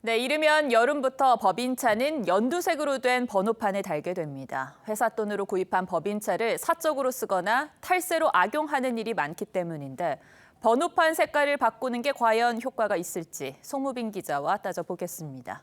네, 이르면 여름부터 법인차는 연두색으로 된 번호판을 달게 됩니다. 회사 돈으로 구입한 법인차를 사적으로 쓰거나 탈세로 악용하는 일이 많기 때문인데 번호판 색깔을 바꾸는 게 과연 효과가 있을지 송무빈 기자와 따져보겠습니다.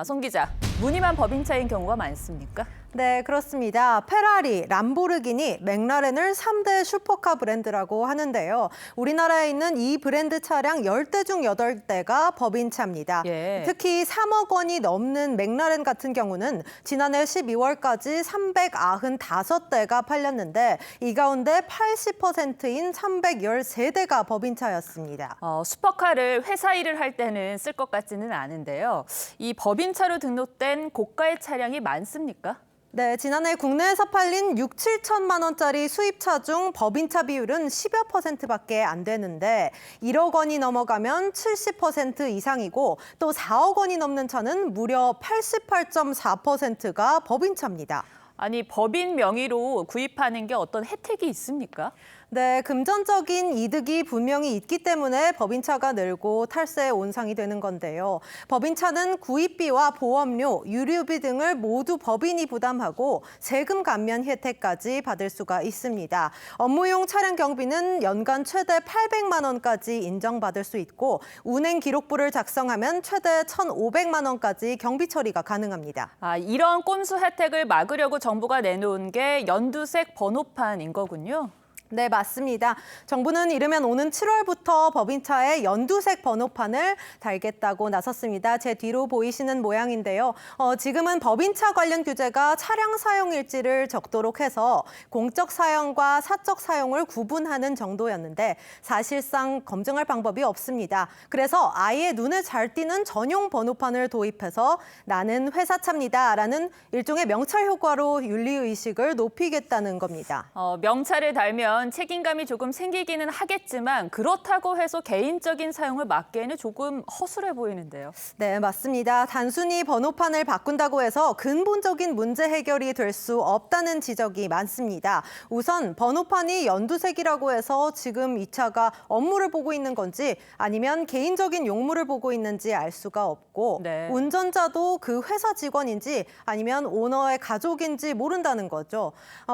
송 기자, 무늬만 법인차인 경우가 많습니까? 네, 그렇습니다. 페라리, 람보르기니, 맥라렌을 3대 슈퍼카 브랜드라고 하는데요. 우리나라에 있는 이 브랜드 차량 10대 중 8대가 법인차입니다. 예. 특히 3억 원이 넘는 맥라렌 같은 경우는 지난해 12월까지 395대가 팔렸는데 이 가운데 80%인 313대가 법인차였습니다. 슈퍼카를 회사 일을 할 때는 쓸 것 같지는 않은데요. 이 법인차로 등록된 고가의 차량이 많습니까? 네, 지난해 국내에서 팔린 6, 7천만 원짜리 수입차 중 법인차 비율은 10여 %밖에 안 되는데 1억 원이 넘어가면 70% 이상이고 또 4억 원이 넘는 차는 무려 88.4%가 법인차입니다. 아니, 법인 명의로 구입하는 게 어떤 혜택이 있습니까? 네, 금전적인 이득이 분명히 있기 때문에 법인차가 늘고 탈세 온상이 되는 건데요. 법인차는 구입비와 보험료, 유류비 등을 모두 법인이 부담하고 세금 감면 혜택까지 받을 수가 있습니다. 업무용 차량 경비는 연간 최대 800만 원까지 인정받을 수 있고 운행 기록부를 작성하면 최대 1,500만 원까지 경비 처리가 가능합니다. 이런 꼼수 혜택을 막으려고 정부가 내놓은 게 연두색 번호판인 거군요. 네, 맞습니다. 정부는 이르면 오는 7월부터 법인차에 연두색 번호판을 달겠다고 나섰습니다. 제 뒤로 보이시는 모양인데요. 지금은 법인차 관련 규제가 차량 사용 일지를 적도록 해서 공적 사용과 사적 사용을 구분하는 정도였는데 사실상 검증할 방법이 없습니다. 그래서 아예 눈에 잘 띄는 전용 번호판을 도입해서 나는 회사차입니다라는 일종의 명찰 효과로 윤리의식을 높이겠다는 겁니다. 명찰을 달면 책임감이 조금 생기기는 하겠지만 그렇다고 해서 개인적인 사용을 막기에는 조금 허술해 보이는데요. 네, 맞습니다. 단순히 번호판을 바꾼다고 해서 근본적인 문제 해결이 될 수 없다는 지적이 많습니다. 우선 번호판이 연두색이라고 해서 지금 이 차가 업무를 보고 있는 건지 아니면 개인적인 용무를 보고 있는지 알 수가 없고 네. 운전자도 그 회사 직원인지 아니면 오너의 가족인지 모른다는 거죠.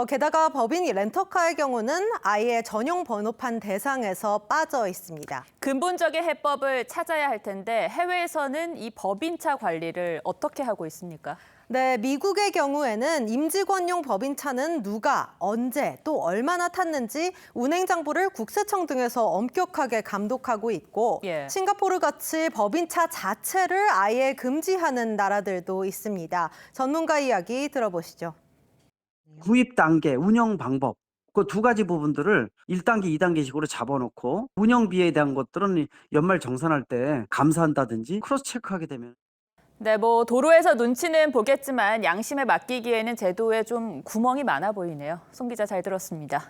게다가 법인 렌터카의 경우는 아예 전용 번호판 대상에서 빠져 있습니다. 근본적인 해법을 찾아야 할 텐데 해외에서는 이 법인차 관리를 어떻게 하고 있습니까? 네, 미국의 경우에는 임직원용 법인차는 누가, 언제, 또 얼마나 탔는지 운행장부를 국세청 등에서 엄격하게 감독하고 있고 예. 싱가포르 같이 법인차 자체를 아예 금지하는 나라들도 있습니다. 전문가 이야기 들어보시죠. 구입 단계, 운영 방법 그 두 가지 부분들을 1단계, 2단계식으로 잡아놓고 운영비에 대한 것들은 연말 정산할 때 감사한다든지 크로스 체크하게 되면 네, 도로에서 눈치는 보겠지만 양심에 맡기기에는 제도에 좀 구멍이 많아 보이네요. 송 기자 잘 들었습니다.